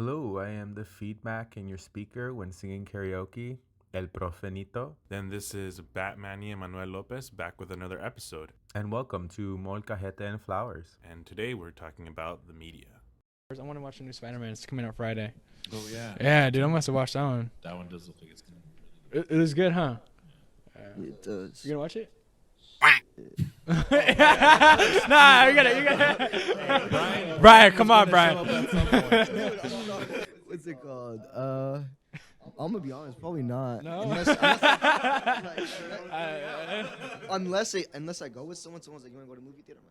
Hello, I am the feedback in your speaker when singing karaoke, El Profenito, Then this is Batman Manuel Lopez back with another episode. and welcome to Molcajete Flowers. And today we're talking about the media. I want to watch the new Spider-Man. It's coming out Friday. Oh yeah. Yeah, dude, I must have watched that one. That one does look like it's gonna be really It was good, huh? It does. You gonna watch it? Nah, you gotta. Brian, come on, Brian. What's it called? I'm gonna be honest, probably not. No. Unless I go with someone's like, you wanna go to movie theater?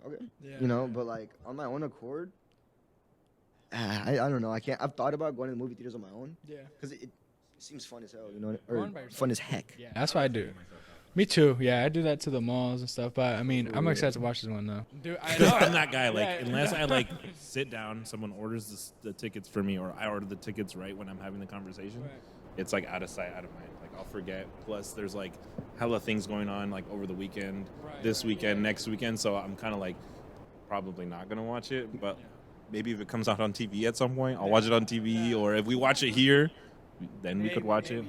I'm like, okay. Yeah. You know, but like on my own accord, I don't know. I can't. I've thought about going to the movie theaters on my own Yeah. because it seems fun as hell. You know, Go or on by yourself. fun as heck. Yeah, that's what I do. Me too. Yeah, I do that to the malls and stuff. But I mean, I'm excited to watch this one though. Dude, I Because know. I'm that guy. Like, Yeah. unless I like sit down, someone orders the tickets for me, or I order the tickets right when I'm having the conversation. Right. It's like out of sight, out of mind. Like I'll forget. Plus, there's like hella things going on like over the weekend, this weekend, next weekend. So I'm kind of like probably not gonna watch it. But maybe if it comes out on TV at some point, I'll watch it on TV. Or if we watch it here, then we could watch it.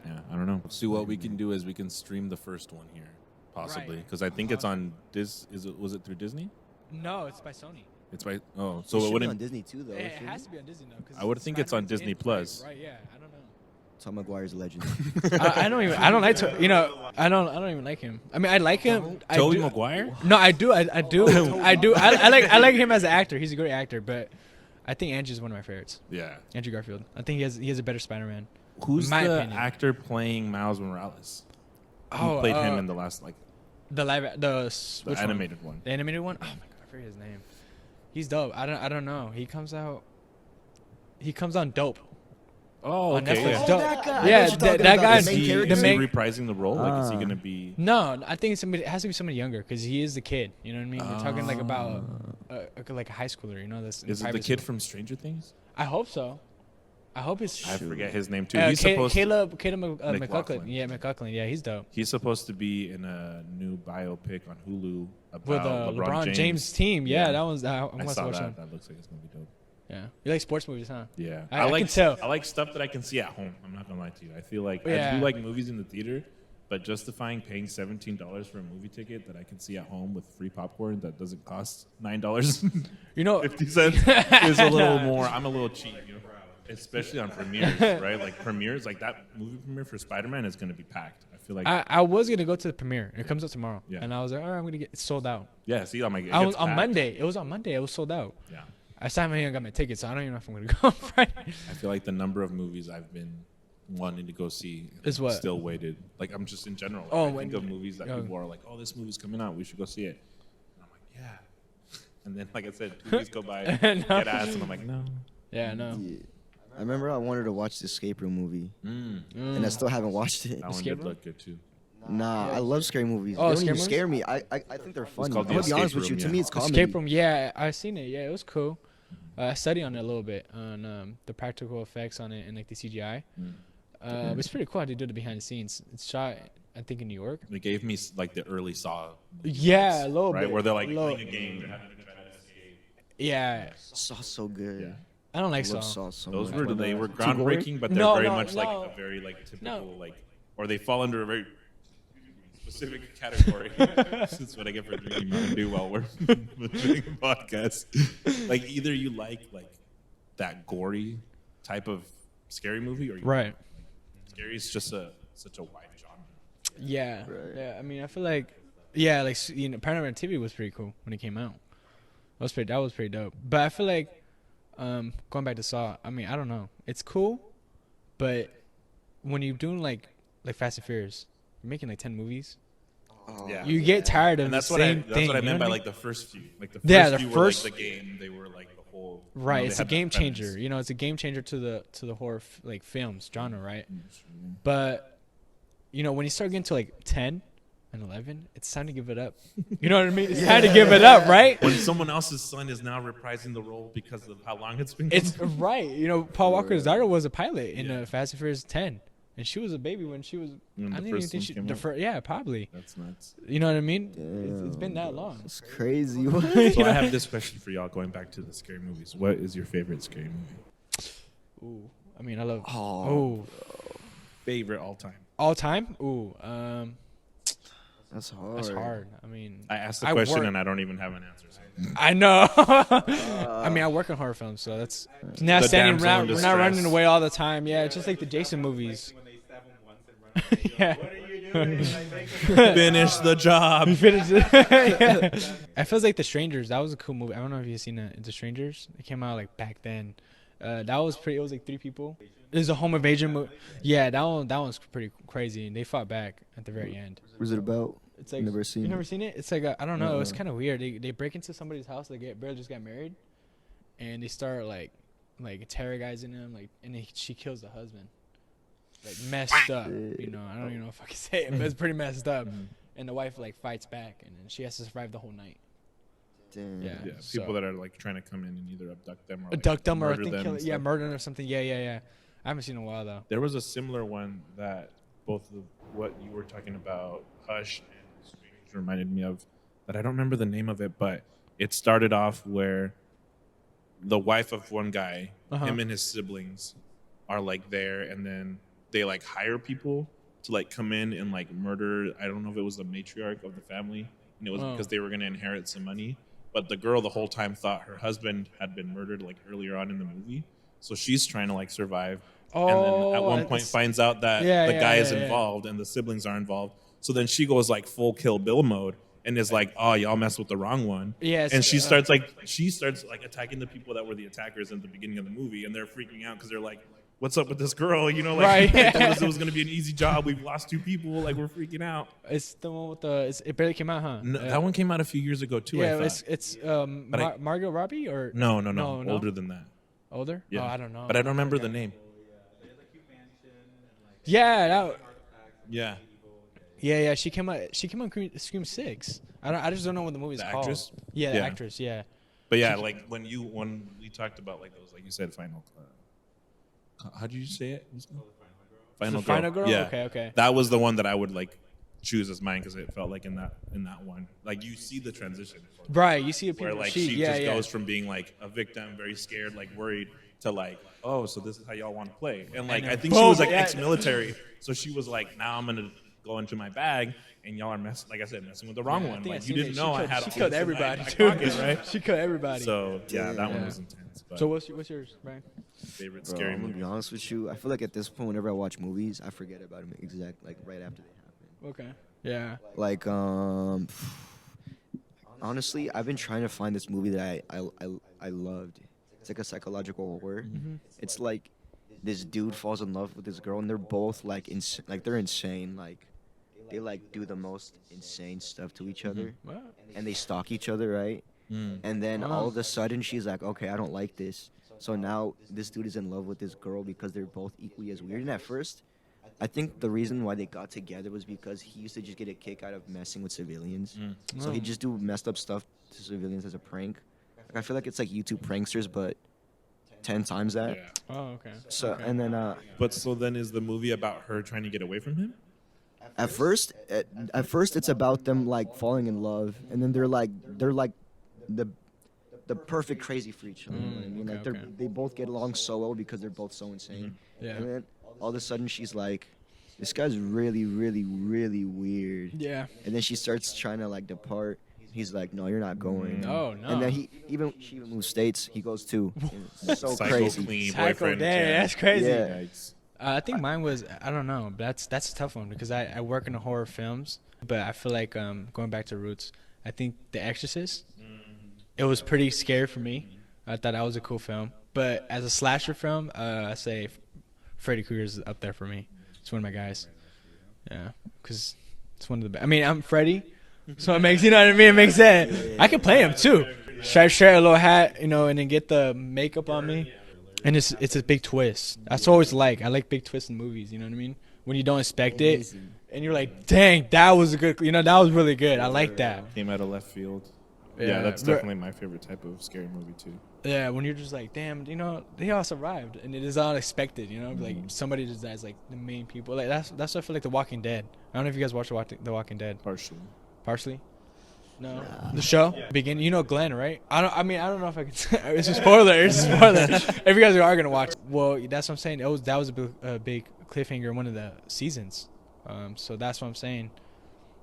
Yeah, I don't know. See, what we can do is we can stream the first one here, possibly, Right. because I think it's on was it through Disney? No, it's by Sony. It's by so It it should be on wouldn't. Disney too, though. It shouldn't has it? to be on Disney though. 'Cause I would think it's on Spider-Man's Disney in Plus. Right? Yeah, I don't know. Tom McGuire's a legend. I don't even. I don't like to. You know, I don't even like him. I mean, I like him. I Tobey do- Maguire? No, I do. I do. I do. I like him as an actor. He's a great actor, but I think Andrew's one of my favorites. Yeah. Andrew Garfield. I think he has a better Spider-Man. Who's My the opinion. actor playing Miles Morales? Who played him in the last the live the which animated one? The animated one. Oh my god, I forget his name. He's dope. I don't know. He comes on Dope. Oh, On okay. Netflix. Yeah. Dope. that guy. Yeah, I know what you're talking that about, guy- the main Is character. he main- reprising the role? Like, is he gonna be? No, I think it has to be somebody younger because he is the kid. You know what I mean? We're talking like about like a high schooler. You know this. in Is it the private kid school. from Stranger Things? I hope so. I hope it's. I forget his name too. He's Caleb McLaughlin. McLaughlin. Yeah, McLaughlin. Yeah, he's dope. He's supposed to be in a new biopic on Hulu about With LeBron James team. Yeah, that was. I I must saw watch that. that. That looks like it's gonna be dope. Yeah, you like sports movies, huh? Yeah, I can tell. I like stuff that I can see at home. I'm not gonna lie to you. I feel like I Yeah. do like movies in the theater, but justifying paying $17 for a movie ticket that I can see at home with free popcorn that doesn't cost $9.50 You know, is a little more. I'm a little cheap, you know, especially on premieres, right? Like premieres, like that movie premiere for Spider-Man is gonna be packed. I feel like I was gonna go to the premiere. It comes out tomorrow. Yeah. And I was like, all right, I'm gonna get it sold out. yeah. See, I'm like, it I was gets on packed. Monday. It was on Monday. It was sold out. Yeah. I signed my and got my tickets, so I don't even know if I'm gonna go on Friday. I feel like the number of movies I've been wanting to go see Is what? still waited. Like I'm just in general. Like, Oh, I when- think of movies that oh. people are like, "Oh, this movie's coming out. We should go see it." And I'm like, "Yeah." And then, like I said, 2 weeks go by, No. get asked, and I'm like, "No." Yeah, no. Yeah. I remember I wanted to watch the Escape Room movie, and I still haven't watched it. That one Escape did Room? look good too. Nah, I love scary movies. Oh, They don't scary even movies? scare me. I think they're funny. I'm called The gonna be honest Escape with you. Room, To yeah. me, it's comedy. Escape Room. Yeah, I seen it. Yeah, it was cool. I studied on it a little bit on the practical effects on it and like the CGI. It's pretty cool how they do the behind the scenes. It's shot, I think, in New York. They gave me like the early Saw, Yeah, a little right, bit. where they're like Low- playing a game, they're having to try to escape. Yeah, Saw's so good. Yeah. I don't I like love Saw. Saw so Those much. were Too gory? groundbreaking, but they're No, very no, much like no. a very like typical No. like, or they fall under a very specific category. That's what I get for drinking Mountain Dew while we're doing a podcast. Like either you like that gory type of scary movie, or you Right. scary is just such a wide genre. Yeah. Right. Yeah. I mean, I feel like, yeah, like Paranormal Activity was pretty cool when it came out. That was pretty dope. But I feel like, going back to Saw, I mean, I don't know. It's cool, but when you're doing like Fast and Furious, you're making like 10 movies. Oh, Yeah. You get tired of And the that's what I same thing. that's what I you know meant by I like mean? the first few. Like the first Yeah, the few first- were like the game. They were like the whole Right, they it's a had that game premise. changer. You know, it's a game changer to the horror like films genre, right? Mm-hmm. But you know, when you start getting to like 10 and 11, it's time to give it up. You know what I mean? It's time to give it up, right? When someone else's son is now reprising the role because of how long it's been. It's right. You know, Paul Walker's daughter was a pilot in Yeah. Fast and Furious 10, and she was a baby when she was. When I the didn't even first think ones she. came The out. first, yeah, probably. That's nuts. You know what I mean? It's been that long. It's crazy. So I have this question for y'all. Going back to the scary movies, what is your favorite scary movie? Ooh, I mean, I love. Oh, Oh, Favorite all time. all time. Ooh, that's hard. that's hard. I mean, I asked the I question work- and I don't even have an answer. So. I know. I mean, I work in horror films, so that's not The standing damsel in around. We're not running distress. away all the time. Yeah, it's just like the Jason movies. Yeah. Finish the job. We finished it. Yeah. I feels like The Strangers. That was a cool movie. I don't know if you've seen that. The Strangers. It came out like back then. That was pretty. It was like 3 people. It was a home invasion movie. Yeah, that one's pretty crazy. And they fought back at the very end. What's it about? It's like Never seen you never it. seen it. It's like I don't know. It's Uh-uh. kind of weird. They break into somebody's house. They barely just got married, and they start like terrorizing him. Like and she kills the husband. Like messed up. You know, I don't even know if I can say it, but it's pretty messed up. And the wife like fights back, and then she has to survive the whole night. Damn. Yeah. Yeah, So- people that are like trying to come in and either abduct them or Abduct them or I murder think them kill and yeah, stuff. murder them or something. Yeah. I haven't seen it in a while though. There was a similar one that both of what you were talking about, Hush and Strange, reminded me of. That I don't remember the name of it, but it started off where the wife of one guy, him and his siblings, are like there, and then they like hire people to like come in and like murder. I don't know if it was the matriarch of the family, and it was because they were going to inherit some money. But the girl the whole time thought her husband had been murdered like earlier on in the movie, so she's trying to like survive. And then at one point finds out that the guy is involved and the siblings are involved. So then she goes like full Kill Bill mode and is like, "Oh, y'all messed with the wrong one." Yes. And she starts like attacking the people that were the attackers in the beginning of the movie, and they're freaking out because they're like, "What's up with this girl?" You know, like Right. they told us it was gonna be an easy job. We've lost 2 people. Like we're freaking out. It's the one with the. It barely came out, huh? No, that one came out a few years ago too. Yeah, I thought. it's But Margot Robbie or No, No. older than that. older? Yeah, Oh, I don't know. But I don't remember the name. Yeah, Yeah, yeah. She came out. Scream 6. I just don't know what the movie's The called. actress? Yeah, the Yeah. actress. Yeah. but yeah, like when we talked about like those, like you said, final. How did you say it? Final Girl. Yeah. Okay. That was the one that I would like choose as mine because it felt like in that one, like you see the transition Right. You see a where people. like she just goes from being like a victim, very scared, like worried, to like, oh, so this is how y'all want to play, and like then I think she boom, was like yeah. ex-military, so she was like, now I'm gonna go into my bag, and y'all are messing with the wrong one. Like you didn't know I had. She all killed this in my everybody, back dude. pocket, right? She killed everybody. So yeah, that one Yeah. was intense. But So what's yours, Brian? favorite Bro, scary I'm gonna movie? be honest with you. I feel like at this point, whenever I watch movies, I forget about them like right after they happen. Okay. Yeah. Like honestly, I've been trying to find this movie that I loved. It's like a psychological horror. It's like this dude falls in love with this girl, and they're both like they're insane. Like they like do the most insane stuff to each other, What? and they stalk each other, right? And then all of a sudden, she's like, "Okay, I don't like this." So now this dude is in love with this girl because they're both equally as weird. And at first, I think the reason why they got together was because he used to just get a kick out of messing with civilians. So he'd just do messed up stuff to civilians as a prank. Like, I feel like it's like YouTube pranksters, but 10 times that. Yeah. Oh, okay. So Okay. and then But so then is the movie about her trying to get away from him? at first it's about them like falling in love, and then they're like the perfect crazy for each other. You know what I mean? Like okay. they both get along so well because they're both so insane. Yeah. And then all of a sudden she's like, this guy's really, really, really weird. Yeah. And then she starts trying to like depart. He's like, no, you're not going. No, no. And then she even moves states. He goes too. It's so Psycho crazy. clean Psycho, boyfriend. dang, that's crazy. Yeah. Yikes. I think mine was I don't know. But that's a tough one because I work in horror films, but I feel like going back to roots. I think The Exorcist. It was pretty scary for me. I thought that was a cool film, but as a slasher film, I say Freddy Krueger's up there for me. It's one of my guys. Yeah, because it's one of the best. I mean, I'm Freddy, so it makes, you know what I mean. It makes sense. I can play him too. Share a little hat, you know, and then get the makeup on me. And it's a big twist. That's always I like big twists in movies. You know what I mean? When you don't expect it, and you're like, dang, that was a good. You know, that was really good. I like that. Came out of left field. Yeah, Yeah, that's but- definitely my favorite type of scary movie too. Yeah, when you're just like, damn, you know, they all survived, and it is unexpected. You know, like somebody just dies, like the main people. Like that's what I feel like The Walking Dead. I don't know if you guys watch The Walking Dead. Partially. Partially. No, the show begin. You know Glenn, right? I mean, I don't know if I can. It's a spoiler. It's a spoiler. If you guys are gonna watch, well, that's what I'm saying. That was a big cliffhanger in one of the seasons. So that's what I'm saying.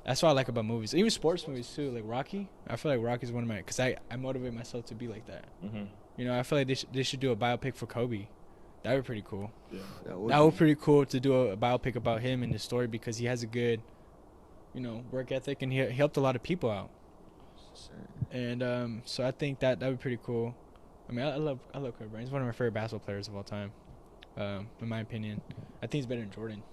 That's what I like about movies, even sports movies too. Like Rocky, I feel like Rocky's one of my, cause I motivate myself to be like that. Mm-hmm. You know, I feel like they should do a biopic for Kobe. That would be pretty cool. Yeah. That That would be pretty cool to do a biopic about him and his story, because he has a good, work ethic, and he helped a lot of people out. And so I think that would be pretty cool. I mean, I love Kobe Bryant. He's one of my favorite basketball players of all time. In my opinion, I think he's better than Jordan.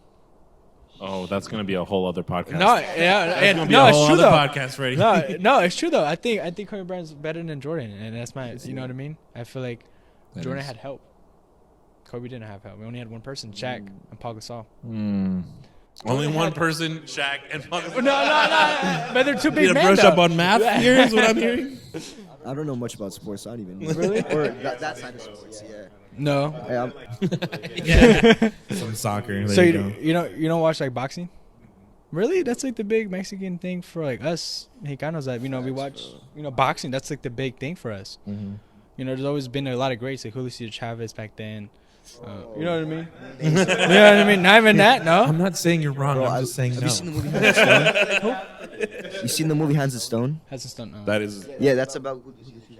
Oh, that's gonna be a whole other podcast. No, yeah, That's and gonna be no, a it's whole true other though. podcast, Freddie. No, it's true though. I think Kobe Bryant's better than Jordan, and that's my. You know what I mean? I feel like That Jordan is- had help. Kobe didn't have help. We only had one person, Shaq and Paul Gasol. Only one person, Shaq and Paul. No. But they're two Need big to men. brush though. up on math here is what I'm hearing. I don't know much about sports. I don't even know. Really? Or that side of sports. Yeah. No. Hey, I'm, Some soccer. So you don't watch like boxing? Really? That's like the big Mexican thing for like us Mexicanos. That we watch boxing. That's like the big thing for us. Mm-hmm. There's always been a lot of greats like Julio Cesar Chavez back then. You know what I mean? You know what I mean? Not even that. No. I'm not saying you're wrong. bro, I'm just saying have no. you seen the movie Hands of Stone? You seen the movie Hands of Stone? Hasn't stunt. No. That is. Yeah, that's about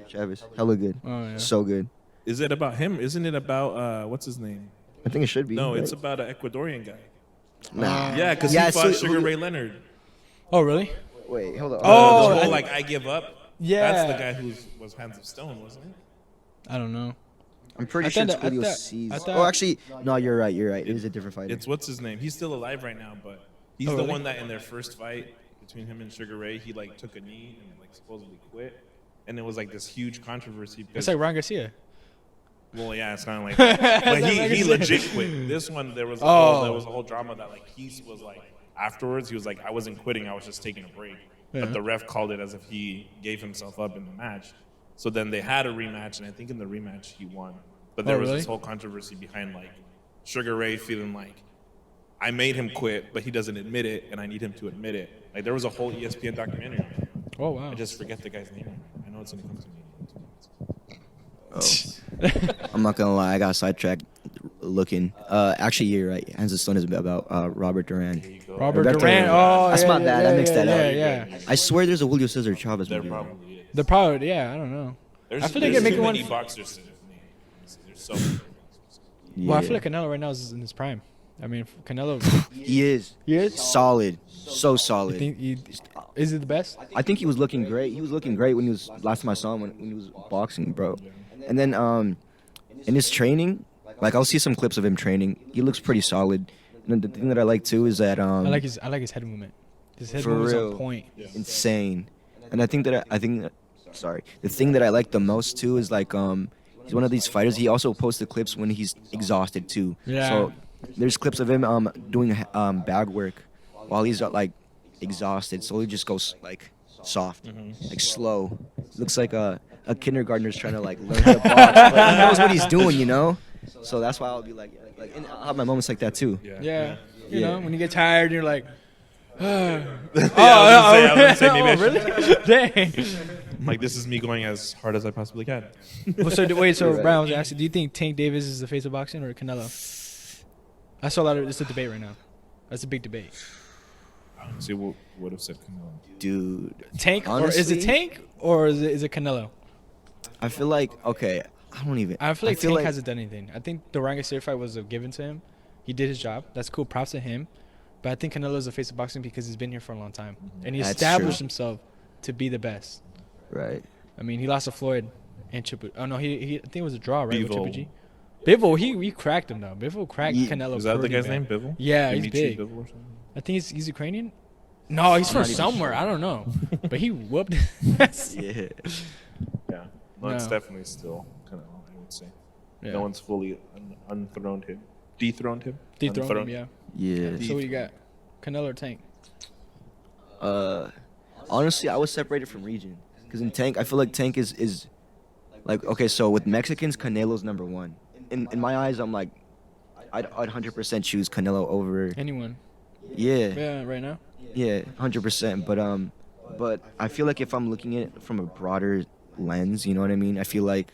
Chavez. Hella good. Oh yeah. So good. Is it about him? Isn't it about what's his name? I think it should be. No, right? it's about an Ecuadorian guy. Nah. Yeah, because Yeah, he fought so- Sugar Ray Leonard. Oh really? Wait, hold on. Oh, the I- whole like I give up. Yeah. That's the guy who was Hands of Stone, wasn't it? I don't know. I'm pretty I sure it's thought that- Julio I Cesar. thought- Oh, actually, no, you're right. You're right. It is a different fighter. It's what's his name? He's still alive right now, but he's Oh, the really? one that in their first fight between him and Sugar Ray, he like took a knee and like supposedly quit, and it was like this huge controversy. Because, It's like Ron Garcia. well, yeah, it's kind of like, that. But he legit quit. This one there was a whole drama that like he was like afterwards he was like I wasn't quitting, I was just taking a break, Yeah. but the ref called it as if he gave himself up in the match. So then they had a rematch, and I think in the rematch he won. But there was really? this whole controversy behind like Sugar Ray feeling like I made him quit, but he doesn't admit it, and I need him to admit it. Like there was a whole ESPN documentary on it. Oh wow. I just forget the guy's name. I know it's gonna come to me. I'm not gonna lie. I got sidetracked looking. Actually, you're right. Hands of Stone is about Robert Duran. Robert Rebecca- Durant. Oh, That's yeah, my bad. I mixed that up. Yeah. I swear there's a Julio Cesar Chavez There movie. probably is. The probably I don't know. There's, I feel like there's they're making too one. many boxers to name. There's so many. Yeah. Well, I feel like Canelo right now is in his prime. I mean, Canelo. he is. He is? Solid. So I solid. think is he the best? I think he was looking great. He was looking great when he was last time I saw him when he was boxing, bro. And then in his training, like I'll see some clips of him training. He looks pretty solid. And the thing that I like too is that I like his head movement. His head For movement's real. on point. insane. And I think that the thing that I like the most too is like he's one of these fighters. He also posted clips when he's exhausted too. Yeah. So there's clips of him doing bag work while he's like exhausted. So he just goes like soft, like slow. Looks like a kindergartner's trying to like learn how to box, but he knows what he's doing, you know. So that's why I'll be like and I'll have my moments like that too. Yeah. You Yeah. know, when you get tired, you're like. I was gonna say, maybe I should- really? Dang. Like this is me going as hard as I possibly can. Well, so Brian was asking, do you think Tank Davis is the face of boxing or Canelo? I saw a lot of it's a debate right now. That's a big debate. See what would have said Canelo. Dude, Tank or is it Honestly- Tank or is it Canelo? I feel like okay. I don't even. I feel like Tank hasn't done anything. I think the Ranga fight was given to him. He did his job. That's cool. Props to him. But I think Canelo's the face of boxing because he's been here for a long time. And he That's established true. himself to be the best. Right. I mean, he lost to Floyd and Triple. Oh, no, he I think it was a draw, right? With Bivol. Triple G. Bivol, he cracked him, though. Bivol cracked Canelo. Is that the pretty guy's bad. name? Bivol? Yeah, he's Dimitri big. Bivol or something? I think he's Ukrainian. No, he's from not even somewhere. sure. I don't know. But he whooped. Yeah. Yeah. No, it's No. definitely still Canelo, I would say. Yeah. No one's fully unthroned him. Dethroned him? Dethroned him, yeah. Yeah. So what you got? Canelo or Tank? Honestly, I was separated from region because in Tank, I feel like Tank is like okay. So with Mexicans, Canelo's number one. In my eyes, I'm like, I'd 100% choose Canelo over. Anyone? Yeah, Yeah, right now? yeah, 100%. But But I feel like if I'm looking at it from a broader lens, you know what I mean? I feel like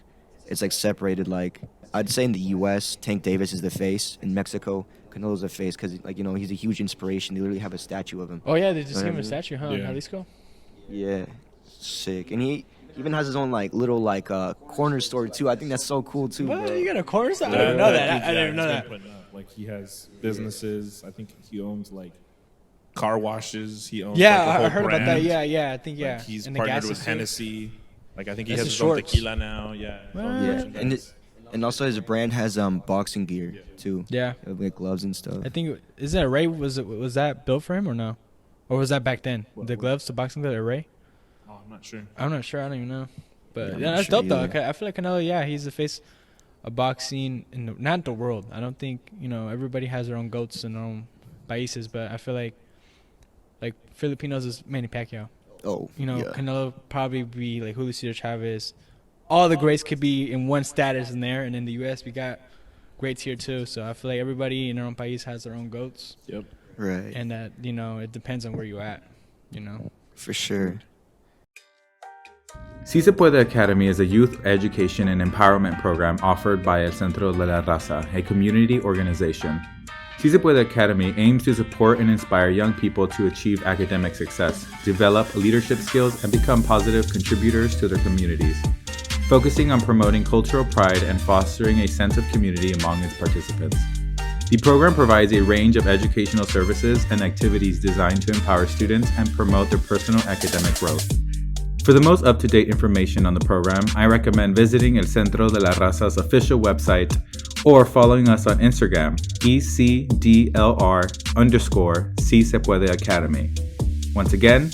it's like separated. Like I'd say in the U.S., Tank Davis is the face. In Mexico, Canelo's the face because like he's a huge inspiration. They literally have a statue of him. Oh yeah, they just Know what gave I him a mean? statue, huh? In Yeah. Jalisco. Yeah, sick. And he even has his own like little like corner store too. I think that's so cool too, What? bro. You got a course? I didn't know that. I didn't know he's that. been putting up, like he has businesses. I think he owns like car washes. He owns Yeah, like, a whole I heard about that. brand. Yeah, I think Like, he's And the partnered gas with station. Hennessy. Like I think he That's has his his own shorts. tequila now. Yeah. his own What? Yeah, merchandise. and also his brand has boxing gear too. Yeah, Like gloves and stuff. I think is that Ray? Was that built for him or no? Or was that back then? The gloves, the boxing gloves, Ray? Oh, I'm not sure. I'm not sure. I don't even know. But I'm yeah, not that's sure dope though. either. I feel like Canelo. Yeah, he's the face of boxing in not the world. I don't think everybody has their own goats and their own países, but I feel like Filipinos is Manny Pacquiao. Oh, yeah. Canelo probably be like Julio Cesar Chavez. All the greats could be in one status in there, and in the U.S. we got greats here too. So I feel like everybody in their own país has their own goats, Yep. Right. and that it depends on where you at. For sure. Si Se Puede Academy is a youth education and empowerment program offered by El Centro de la Raza, a community organization. Si Se Puede Academy aims to support and inspire young people to achieve academic success, develop leadership skills, and become positive contributors to their communities, focusing on promoting cultural pride and fostering a sense of community among its participants. The program provides a range of educational services and activities designed to empower students and promote their personal academic growth. For the most up-to-date information on the program, I recommend visiting El Centro de la Raza's official website or following us on Instagram, ECDLR_Si Se Puede Academy. Once again,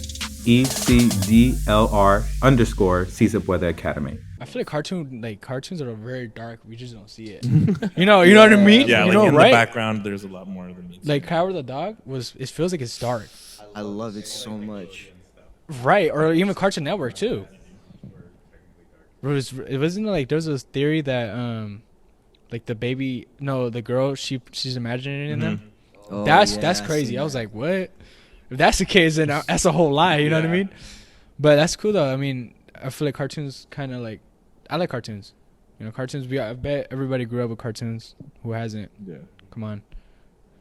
ECDLR_Si Se Puede Academy. I feel like cartoons are very dark. We just don't see it. You know what I mean? Yeah, you like know, in right? the background, there's a lot more than me. Like Howard the Dog it feels like it's dark. I love it so much. Right, or even Cartoon Network too. It wasn't like there was this theory that like the girl she's imagining them. Oh, That's yeah, I crazy. seen I was that. like, what? If that's the case, then that's a whole lie. You know what I mean? But that's cool though. I mean, I feel like cartoons kind of like I like cartoons. Cartoons. I bet everybody grew up with cartoons. Who hasn't? Yeah. Come on.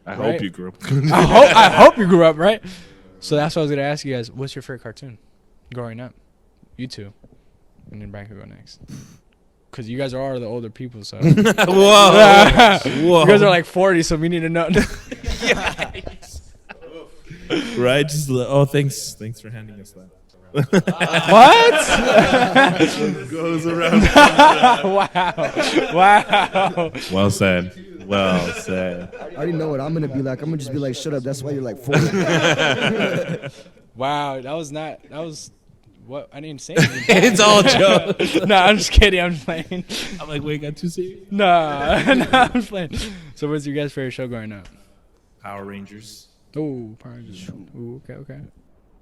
I Right? hope you grew up. I hope you grew up right. So that's what I was gonna ask you guys. What's your favorite cartoon growing up? You two, and then Brian could go next. Cause you guys are the older people, so Whoa. you guys are like 40, so we need to know. Right? Just thanks for handing us that. What? Goes around. Wow. Well said. Well said. I already know what I'm gonna be like. I'm gonna just be like, shut up. That's why you're like 40. Wow. That was what I didn't say anything. It's all joke. No, I'm just kidding. I'm playing. I'm like, wait, got too serious? No, I'm playing. So, what's your guys' favorite show growing up? Power Rangers. Oh, Power Rangers. Ooh, okay.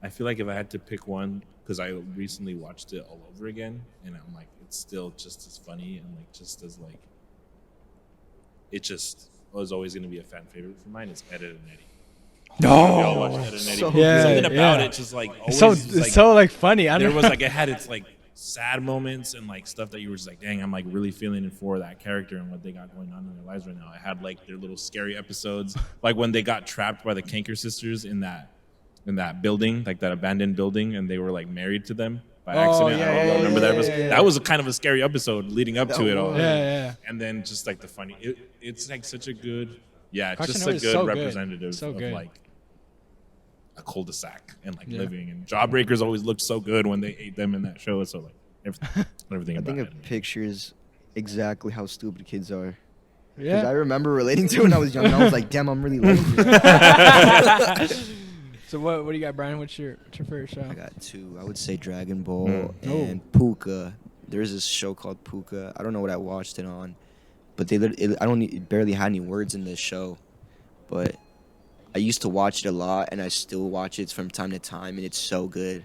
I feel like if I had to pick one, because I recently watched it all over again, and I'm like, it's still just as funny and like just as like, it just was always going to be a fan favorite for mine. It's Ed, Edd n Eddy. Y'all watched Ed, Edd n Eddy? So Yeah, Something about yeah. it just like always So was, like, it's so like funny. I there don't was like it had its like sad moments and like stuff that you were just like, dang, I'm like really feeling it for that character and what they got going on in their lives right now. I had like their little scary episodes, like when they got trapped by the Kanker sisters in that building, like that abandoned building, and they were like married to them by accident. yeah, I don't know if yeah, you remember that yeah, episode. yeah. That was a kind of a scary episode leading up to it all. Yeah. And then just like the funny, it's like such a good, Cartoon just a Network is good so good. representative So of good. like a cul-de-sac and like Yeah. living. And Jawbreakers always looked so good when they ate them in that show. So like everything I about think it. it pictures exactly how stupid kids are. Because Yeah. I remember relating to it when I was young. And I was like, damn, I'm really like this. So what do you got, Brian? What's your favorite show? I got two. I would say Dragon Ball Oh. and Puka. There's this show called Puka. I don't know what I watched it on, but it barely had any words in this show. But I used to watch it a lot, and I still watch it from time to time, and it's so good.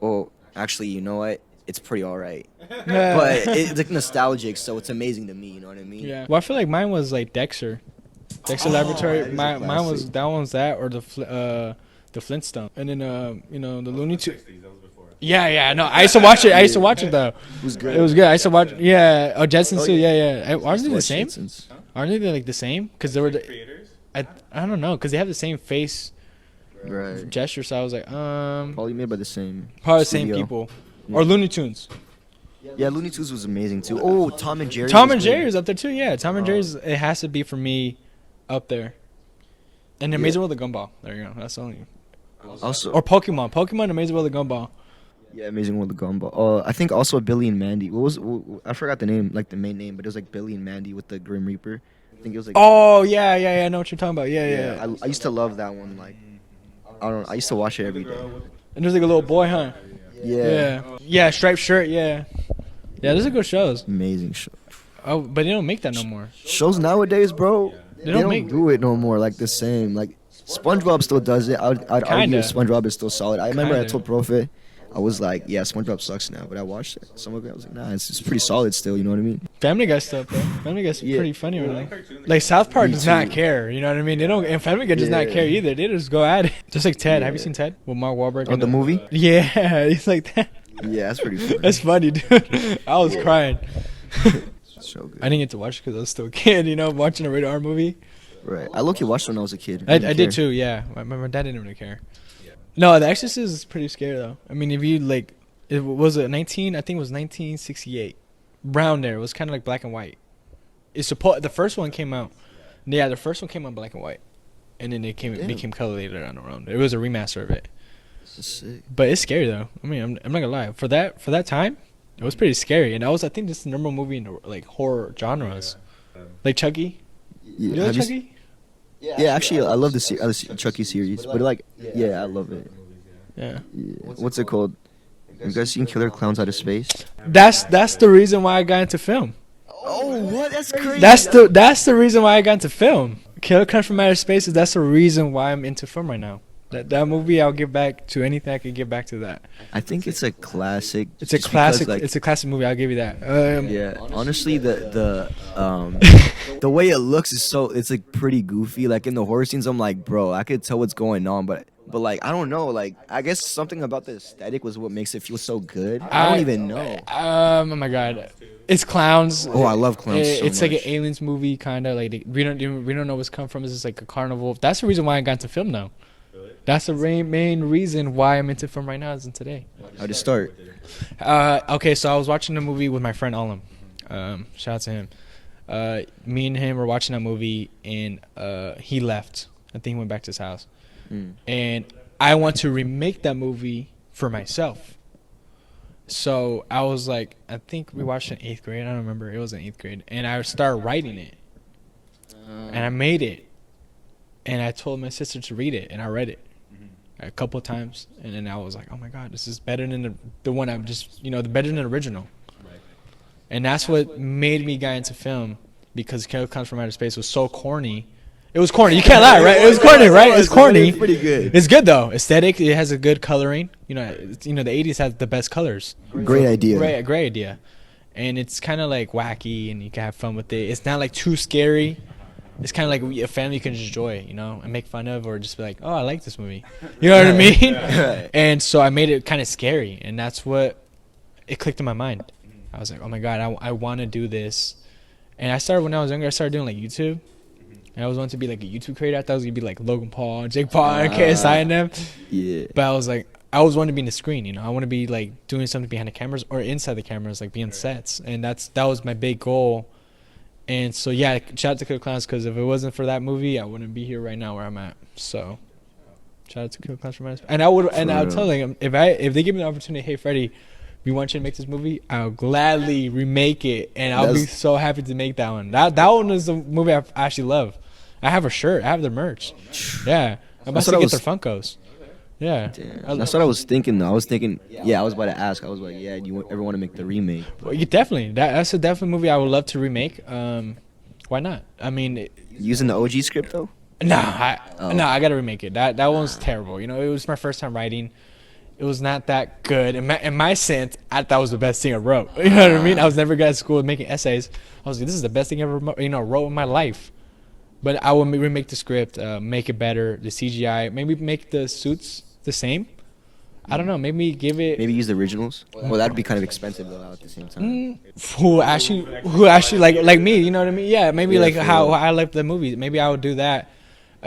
Well, actually, you know what? It's pretty all right. But it's like nostalgic, so it's amazing to me. You know what I mean? Yeah. Well, I feel like mine was like Dexter. Dexter Laboratory. that is a Mine was classic. that one's that or the Flintstone, and then the Looney Tunes. Yeah, no, I used to watch it though. It was good. It was good. I used to watch. Yeah, Jetsons too. Yeah. Aren't they the Watch same? Jetsons. Aren't they like the same? Because they were creators. I don't know, because they have the same face Right. gesture. So I was like, Probably made by the same. probably the same studio. people. Or Looney Tunes. Yeah, Looney Tunes was amazing too. Oh, Tom and Jerry. Tom was and good. Jerry's up there too. Yeah, Tom and Jerry's. It has to be for me, up there. And Amazing World of Gumball. There you go. That's the only. Also, Or Pokemon. Pokemon, Amazing World of Gumball. yeah, Amazing World of Gumball. I think also Billy and Mandy. I forgot the name, like the main name, but it was like Billy and Mandy with the Grim Reaper. I think it was like. Oh yeah. I know what you're talking about. Yeah. I used to love that one. Like, I don't know. I used to watch it every day. And there's like a little boy, huh? Yeah, striped shirt. Yeah, those are good shows. Amazing show. Oh, but they don't make that no more. Shows nowadays, bro. They don't don't make- do it no more like the same. Like SpongeBob still does it. I'd argue Kinda. SpongeBob is still solid. I remember I Kinda. told Prophet, I was like, yeah, SpongeBob sucks now. But I watched it. Some of it, I was like, nah, it's pretty solid still. You know what I mean? Family Guy stuff, though. Family Guy's Yeah. pretty funny right now. Like South Park Me does not too. care. You know what I mean? They don't. And Family Guy does not Yeah. care either. They just go at it. Just like Ted. Have you Yeah. seen Ted with Mark Wahlberg? Oh, and the movie? Yeah, he's like that. Yeah, that's pretty funny. That's funny, dude. I was crying. So good. I didn't get to watch it because I was still a kid. Watching a rated R movie. Right. I low-key watched it when I was a kid. I didn't did care. too. Yeah, my dad didn't really care. No, The Exorcist is pretty scary though. I mean, if you like, it was it 19. I think it was 1968. Brown there. It was kind of like black and white. The first one came out. Yeah, the first one came out black and white, and then it became color later on around. It was a remaster of it. This is sick. But it's scary though. I mean, I'm not gonna lie. For that time, it was pretty scary. And I think this is the number one movie in the, like horror genres, like Chucky. Yeah, You know have you Chucky? Yeah, actually, I love the Chucky series, but like, yeah, I love it. Yeah. Yeah. What's it called? Have you guys seen Killer Clowns Out of Space? That's the reason why I got into film. Oh, what? That's crazy. That's the reason why I got into film. Killer Clowns from Outer Space. That's the reason why I'm into film right now. That movie, I'll give back to anything I can give back to that. I think it's a classic. It's a just classic. because, like, It's a classic movie. I'll give you that. yeah, honestly, the way it looks is it's like pretty goofy. Like in the horror scenes, I'm like, bro, I could tell what's going on, but like I don't know. Like I guess something about the aesthetic was what makes it feel so good. I don't even know. Oh my god, it's clowns. Oh, I love clowns so It's like an much. aliens movie, kind of like we don't know what's come from. It's just like a carnival. That's the reason why I got into film now. That's the main reason why I'm into film right now is in today. How'd it start? Okay, so I was watching the movie with my friend Alam. Shout out to him. Me and him were watching that movie, and he left. I think he went back to his house. And I want to remake that movie for myself. So I was like, I think we watched it in 8th grade. I don't remember. It was in 8th grade. And I started writing it. And I made it. And I told my sister to read it, and I read it a couple of times. And then I was like, oh my God, this is better than the one I'm just, better than the original. And that's what made me get into film, because Killer Clowns from Outer Space was so corny. It was corny. You can't lie, right? It was corny, right? It's corny. It's pretty good. It's good though. Aesthetic. It has a good coloring. The 80s had the best colors. Great idea. Great idea. And it's kind of like wacky, and you can have fun with it. It's not like too scary. It's kind of like a family can just enjoy, and make fun of, or just be like, oh, I like this movie. You know what I mean? And so I made it kind of scary, and that's what it clicked in my mind. I was like, oh my God, I want to do this. And I started when I was younger. I started doing like YouTube. And I was wanting to be like a YouTube creator. I thought I was gonna be like Logan Paul, Jake Paul, and KSI and them. Yeah. But I was like, I always wanted to be in the screen. I want to be like doing something behind the cameras or inside the cameras, like being sets. And that was my big goal. And so yeah, shout out to Killer Clowns, because if it wasn't for that movie, I wouldn't be here right now where I'm at. So shout out to Killer Clowns from Outer Space. And I'll tell them, if they give me the opportunity, hey Freddie, we want you to make this movie, I'll gladly remake it, and I'll be so happy to make that one. That one is the movie I actually love. I have a shirt. I have their merch. Yeah, I'm about to get their Funkos. Yeah. Damn. That's what I was thinking though. I was thinking, I was about to ask. I was like, do you ever want to make the remake? Well, definitely. That's a definite movie I would love to remake. Why not? I mean, Using the OG script though? I gotta remake it. That one was terrible. It was my first time writing. It was not that good. In my sense, I thought it was the best thing I wrote. You know what I mean? I was never good at school making essays. I was like, this is the best thing I ever wrote in my life. But I will remake the script, make it better, the CGI, maybe make the suits the same. I don't know. Maybe give it. Maybe use the originals. Well, that'd be kind of expensive though at the same time. Who actually like me, you know what I mean? Yeah, maybe Yeah, like for how real. I like the movie. Maybe I would do that.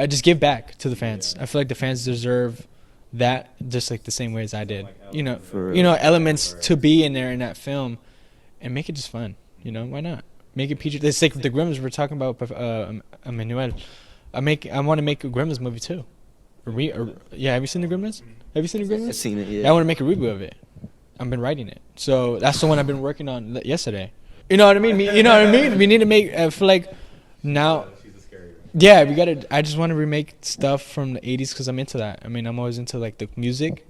Just give back to the fans. I feel like the fans deserve that just like the same way as I did. For real. You know, elements to be in there in that film, and make it just fun. You know, why not? Make it PG. It's like the Grimm's we're talking about. Emmanuel, I want to make a Grimm's movie too. Yeah, have you seen the Grimm's? Have you seen the I've Grimm's? seen it. Yeah, I Yeah. want to make a reboot of it. I've been writing it, so that's the one I've been working on yesterday. You know what I mean? You know what I mean? We need to make. I feel like now. Yeah, we gotta. I just want to remake stuff from the '80s because I'm into that. I mean, I'm always into like the music.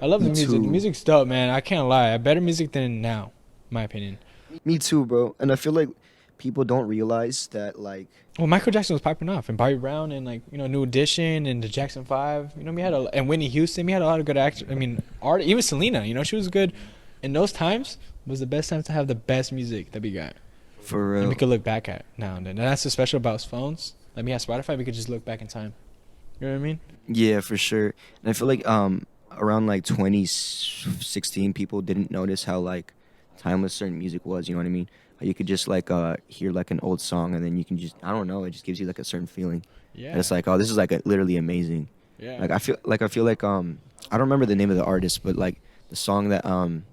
I love the Me music. too. The music's dope, man. I can't lie. Better music than now, in my opinion. Me too, bro. And I feel like people don't realize that like Well, Michael Jackson was popping off, and Bobby Brown, and like New Edition, and the Jackson 5. We had and Whitney Houston. We had a lot of good actors. I mean, art. Even Selena. She was good. In those times, was the best time to have the best music that we got. for And real. we could look back at now and then. And that's what's special about phones. Like we have Spotify, we could just look back in time. You know what I mean? Yeah, for sure. And I feel like around like 2016, people didn't notice how like timeless certain music was. You know what I mean? How you could just like hear like an old song and then you can just, I don't know, it just gives you like a certain feeling. Yeah. And it's like, oh, this is like literally amazing. Yeah. Like I feel like I don't remember the name of the artist, but like the song that I'm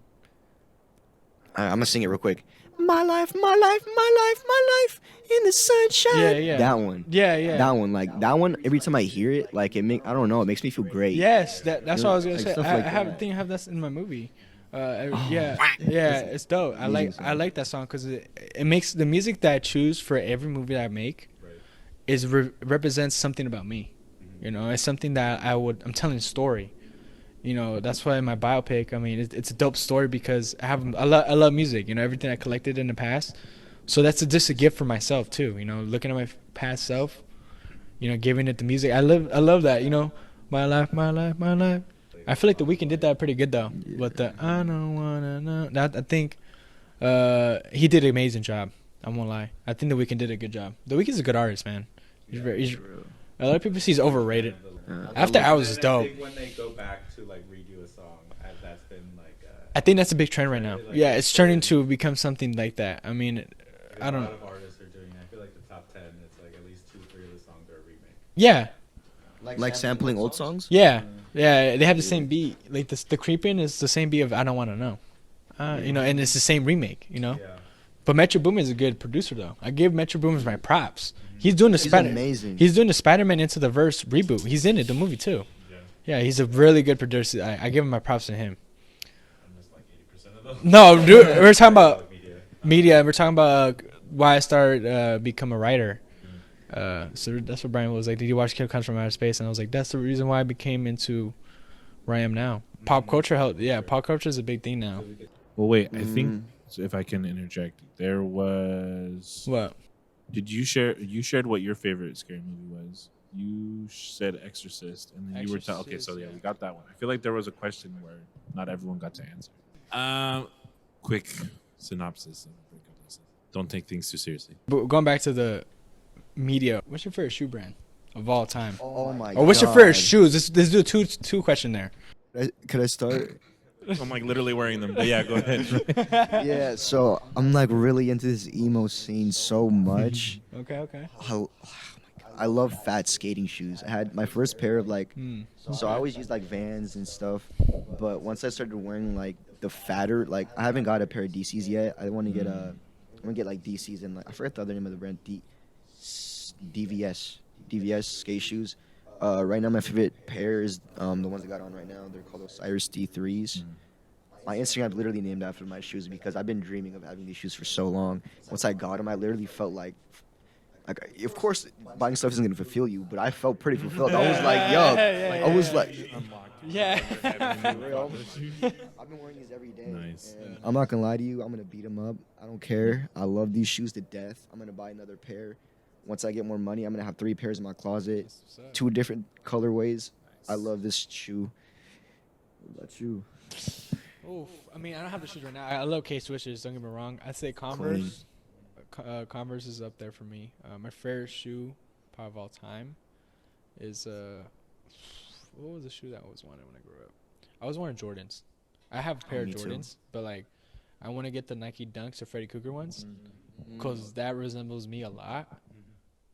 gonna sing it real quick. My life, my life, my life, my life in the sunshine. Yeah, yeah. That one. Yeah. That one. Every time I hear it, like I don't know, it makes me feel great. Yes, that's what I was gonna Like say. stuff I like have that. think I have that in my movie. Yeah, it's dope. I Amazing like that song because it makes the music that I choose for every movie that I make represents something about me. It's something that I'm telling a story. That's why in my biopic, I mean, it's a dope story because I love music. Everything I collected in the past. So that's just a gift for myself too. Looking at my past self, giving it the music. I love that. My life, my life, my life. I feel like The Weeknd did that pretty good though. Yeah. But the I don't wanna know. That I think he did an amazing job. I won't lie. I think The Weeknd did a good job. The Weeknd's a good artist, man. A lot of people see he's overrated. After Hours is dope. When they go back to like redo a song, that's been like. I think that's a big trend right now. Yeah, it's turning to become something like that. I mean, I don't A lot know. of artists are doing that. I feel like the top 10, it's like at least 2-3 of the songs are a remake. Yeah, Like sampling old songs. yeah. They have the same beat. Like the creeping is the same beat of I Don't Want to Know. And it's the same remake. Yeah. But Metro Boomin is a good producer though. I give Metro Boomin my props. He's doing the He's Spider. amazing. He's doing the Spider-Man Into the Verse reboot. He's in it, the movie too. Yeah, he's a really good producer. I give him my props to him. And there's like 80% of them. No, dude, we're talking about Media. media. We're talking about why I started become a writer. So that's what Brian was like. Did you watch Kid Comes from Outer Space? And I was like, that's the reason why I became into where I am now. Pop culture helped. Yeah, pop culture is a big thing now. Well, wait. I think if I can interject, there was. What? Did you share? You shared what your favorite scary movie was. You said Exorcist, and then you were okay. So yeah, we got that one. I feel like there was a question where not everyone got to answer. Quick synopsis. Of Breakup Lesson. Don't take things too seriously. But going back to the media, what's your favorite shoe brand of all time? Oh my god. Or what's your favorite shoes? Let's do a two question there. Could I start? I'm like literally wearing them. But yeah, go ahead. Yeah. So I'm like really into this emo scene so much. Okay. I love fat skating shoes. I had my first pair of like, Hmm. so I always used like Vans and stuff. But once I started wearing like the fatter, like I haven't got a pair of DCs yet. I want to get I'm gonna get like DCs and like I forget the other name of the brand. DVS skate shoes. Right now my favorite pair is the ones I got on right now. They're called Osiris D3s. My Instagram's literally named after my shoes because I've been dreaming of having these shoes for so long. Once I got them, I literally felt like, of course, buying stuff isn't gonna fulfill you, but I felt pretty fulfilled. I was like, yo, I was like, Yeah. I've been wearing these every day. Nice. And I'm not gonna lie to you, I'm gonna beat them up. I don't care. I love these shoes to death. I'm gonna buy another pair. Once I get more money, I'm gonna have 3 pairs in my closet, 2 different colorways. I love this shoe. What about you? Oof. I mean, I don't have the shoes right now. I love K Switches. Don't get me wrong. I'd say Converse. Converse is up there for me. My favorite shoe, probably of all time, is what was the shoe that I always wanted when I grew up? I always wanted Jordans. I have a pair of me too. Jordans, but like, I want to get the Nike Dunks or Freddie Cougar ones, cause that resembles me a lot.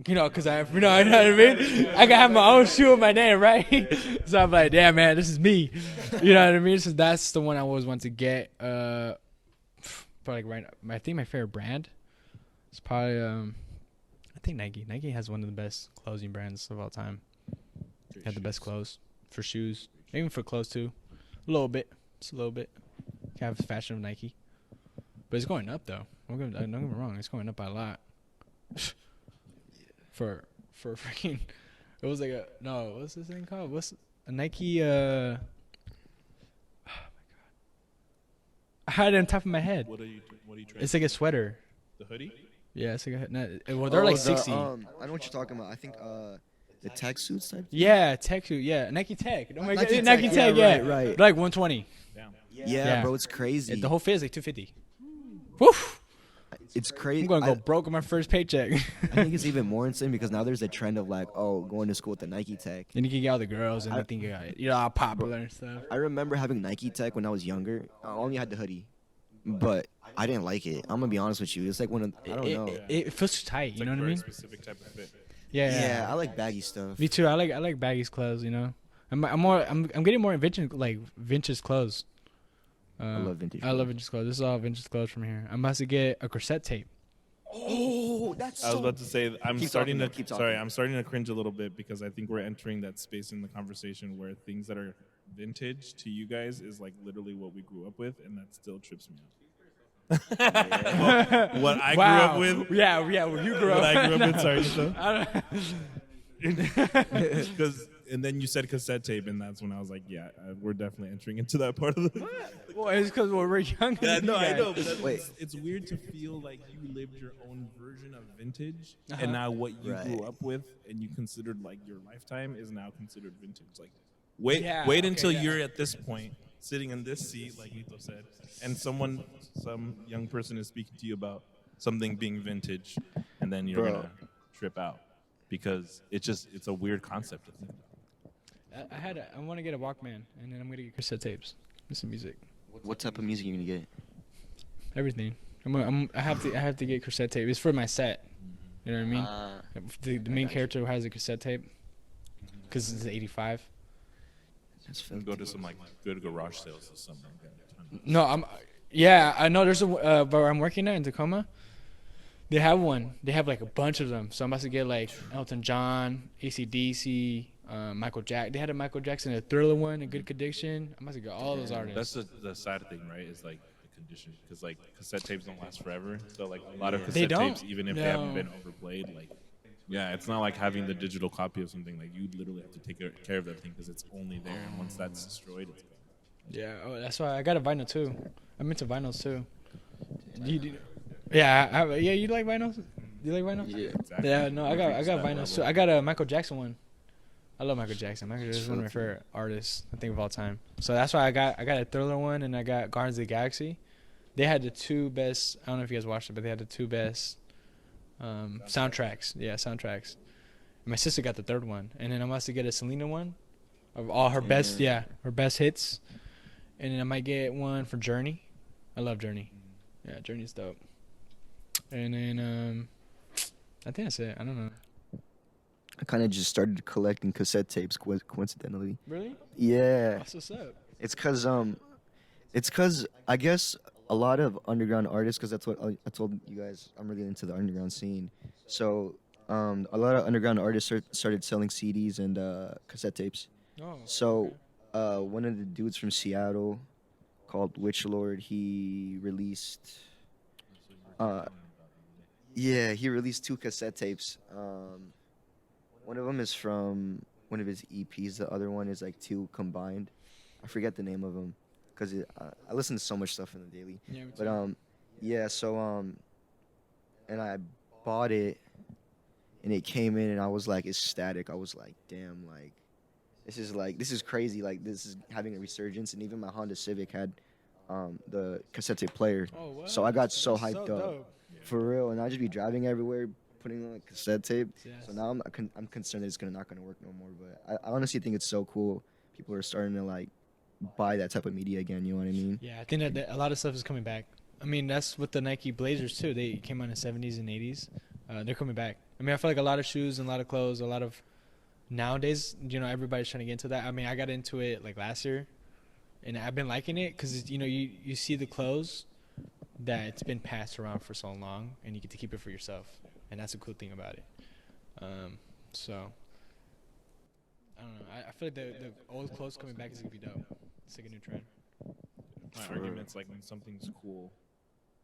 You know, cause you know what I mean. I can have my own shoe with my name, right? So I'm like, damn man, this is me. You know what I mean? So that's the one I always want to get. But like I think my favorite brand is probably I think Nike. Nike has one of the best clothing brands of all time. They have the best clothes for shoes, even for clothes too. A little bit, just a little bit. You have the fashion of Nike, but it's going up though. Don't get me wrong, it's going up by a lot. For freaking, it was like what's this thing called? What's a Nike? Oh my god, I had it on top of my head. What are you trying? It's like a sweater. The hoodie? Yeah, it's like well, they're like 60. I know what you're talking about. I think the tech suits type. Yeah, Tech suit. Yeah, Nike Tech. Oh my Nike god, Nike Tech, Tech. yeah, Yeah, right. They're like 120. Damn. Yeah, bro, it's crazy. The whole fit is like 250. Woof. It's crazy. I'm gonna go broke on my first paycheck. I think it's even more insane because now there's a trend of like, going to school with the Nike Tech. And you can get all the girls, and I think you know, all popular and stuff. I remember having Nike Tech when I was younger. I only had the hoodie, but I didn't like it. I'm gonna be honest with you. It's like one of I don't know. It feels too tight. It's You like know what I very mean? Specific type of fit. Yeah. I like baggy stuff. Me too. I like baggy clothes. You know, I'm getting more vintage clothes. I love vintage. I love vintage clothes. This is all vintage clothes from here. I'm about to get a corset tape. Oh, that's. I was about to say I'm Keep starting talking, to keep sorry, talking. I'm starting to cringe a little bit because I think we're entering that space in the conversation where things that are vintage to you guys is like literally what we grew up with, and that still trips me out. What I grew up with. Yeah. Well, you grew up. What I grew up with. Sorry, I don't- because and then you said cassette tape, and that's when I was like, yeah, we're definitely entering into that part of the. Well, it's because we're young. Yeah, no, I know. But Wait. it's weird to feel like you lived your own version of vintage, and now what you grew Right. up with and you considered like your lifetime is now considered vintage. Like, wait Yeah, until okay, yeah. you're at this point, sitting in this seat, like Nito said, and some young person is speaking to you about something being vintage, and then you're Bro. gonna trip out because it's a weird concept to think about. I want to get a Walkman, and then I'm gonna get cassette tapes. Listen to music. What type of music are you gonna get? Everything. I have to get cassette tape. It's for my set. You know what I mean? The main character who has a cassette tape, because it's 85. That's And go to some like good garage sales or something like that. No, I know there's a where I'm working at in Tacoma. They have one. They have like a bunch of them. So I'm about to get like Elton John, AC/DC, Michael Jackson. They had a Michael Jackson, a Thriller one, a Good Condition. I'm about to get all those artists. That's the sad thing, right? Is like the condition, because like cassette tapes don't last forever. So like a lot of They cassette don't? tapes, even if they haven't been overplayed, like yeah, it's not like having the digital copy of something. Like you literally have to take care of that thing because it's only there, and once that's destroyed, it's gone. Yeah, that's why I got a vinyl too. I'm into vinyls too. Yeah, you like vinyls? Do you like vinyls? Yeah. Exactly. Yeah, no, I got That vinyls level. too. I got a Michael Jackson one. I love Michael Jackson. Michael Jackson is one of my favorite artists, I think, of all time. So that's why I got a Thriller one, and I got Guardians of the Galaxy. They had the two best. I don't know if you guys watched it, but they had the two best soundtracks. Yeah, soundtracks. My sister got the third one, and then I'm about to get a Selena one of all her best. Yeah, her best hits, and then I might get one for Journey. I love Journey. Yeah, Journey's dope. And then I think that's it. I don't know. I kind of just started collecting cassette tapes coincidentally. Really? Yeah. That's what's up. It's cause I guess a lot of underground artists, because that's what I told you guys. I'm really into the underground scene. So a lot of underground artists started selling CDs and cassette tapes. Oh. So one of the dudes from Seattle called Witch Lord, he released he released 2 cassette tapes. One of them is from one of his EPs. The other one is like 2 combined. I forget the name of them because I listen to so much stuff in the daily. Yeah, me But too. so and I bought it, and it came in, and I was like ecstatic. I was like, damn, like this is crazy. Like this is having a resurgence, and even my Honda Civic had the cassette tape player. Oh, what? So I got so That's hyped so up. dope. For real, and I'd just be driving everywhere, putting on a cassette tape. Yes. So now I'm concerned that it's not gonna work no more. But I honestly think it's so cool. People are starting to like buy that type of media again. You know what I mean? Yeah, I think that a lot of stuff is coming back. I mean, that's with the Nike Blazers too. They came out in the 70s and 80s. They're coming back. I mean, I feel like a lot of shoes and a lot of clothes, a lot of nowadays, everybody's trying to get into that. I mean, I got into it like last year, and I've been liking it because you see the clothes that it's been passed around for so long, and you get to keep it for yourself, and that's a cool thing about it. So I don't know. I feel like the old clothes coming back is gonna be dope. It's like a new trend. My argument's like when something's cool,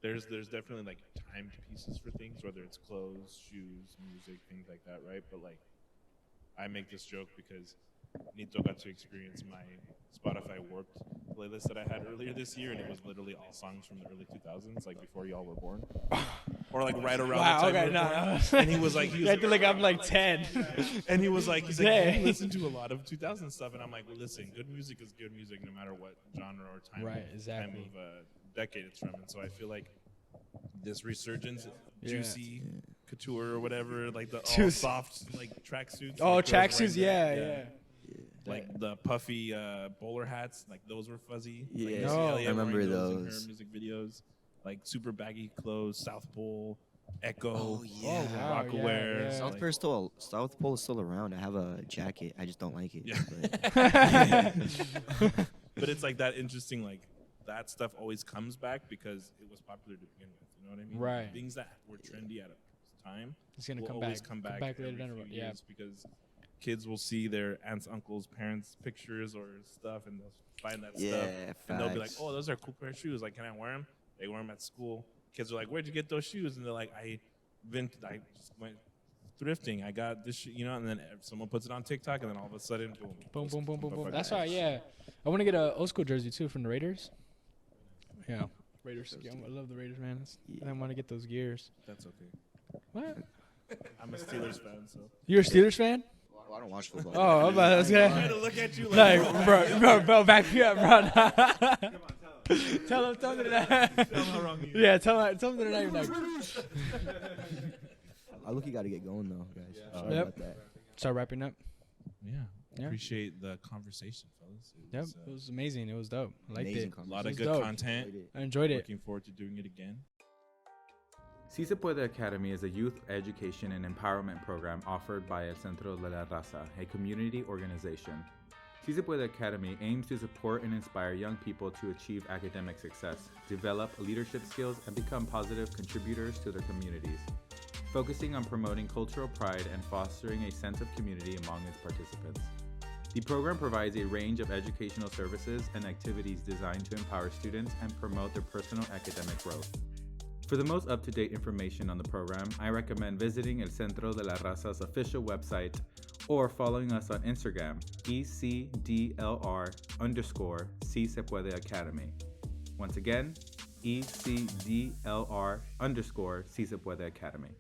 there's definitely like timed pieces for things, whether it's clothes, shoes, music, things like that, right? But like, I make this joke because Nito got to experience my Spotify Warped playlist that I had earlier this year, and it was literally all songs from the early 2000s, like before y'all were born, or like right around the time. No. And he was like, I feel like I'm like 10. and he's like, Dang. you listen to a lot of 2000 stuff, and I'm like, well, listen, good music is good music no matter what genre or time, Right, exactly. time of decade it's from. And so I feel like this resurgence, Juicy Couture or whatever, like the all soft like tracksuits. Oh, like tracksuits, yeah. Like the puffy bowler hats, like those were fuzzy. Yeah. Like, you No. see I Elliot remember wearing in those. her music videos, like super baggy clothes, South Pole, Echo, Oh, yeah. Oh, wow, Rockaware. yeah. South Pole is still around. I have a jacket. I just don't like it. Yeah. But But it's like that interesting, like that stuff always comes back because it was popular to begin with. You know what I mean? Right. Things that were trendy at a time It's gonna will come always back. come back later every down the few road. Yeah. years because kids will see their aunts, uncles, parents' pictures or stuff, and they'll find that stuff, and they'll be like, facts. "Oh, those are cool pair of shoes. Like, can I wear them?" They wear them at school. Kids are like, "Where'd you get those shoes?" And they're like, I just went thrifting. I got this, and then someone puts it on TikTok, and then all of a sudden, Boom, boom, boom, boom, boom. motherfucker. That's why, yeah. I want to get a old school jersey too from the Raiders. Yeah, Raiders. Yeah, I love the Raiders, man. I want to get those gears. That's okay. What? I'm a Steelers fan, so. You're a Steelers fan? well, I don't watch football. Oh, I'm about to I'm trying to look at you like, bro, back me up, bro. Tell him that. tell them how wrong you are. Yeah, tell him that you're not. I look, you got to get going though, guys. Sorry Yep. about that. Start wrapping up. Yeah. Appreciate the conversation, fellas. Yep, it was amazing. It was dope. I liked Amazing it. A lot of It's good dope. content. I enjoyed it. Looking forward to doing it again. Si Se Puede Academy is a youth education and empowerment program offered by El Centro de la Raza, a community organization. Si Se Puede Academy aims to support and inspire young people to achieve academic success, develop leadership skills, and become positive contributors to their communities, focusing on promoting cultural pride and fostering a sense of community among its participants. The program provides a range of educational services and activities designed to empower students and promote their personal academic growth. For the most up-to-date information on the program, I recommend visiting El Centro de la Raza's official website or following us on Instagram, ECDLR_Si Se Puede Academy. Once again, ECDLR_Si Se Puede Academy.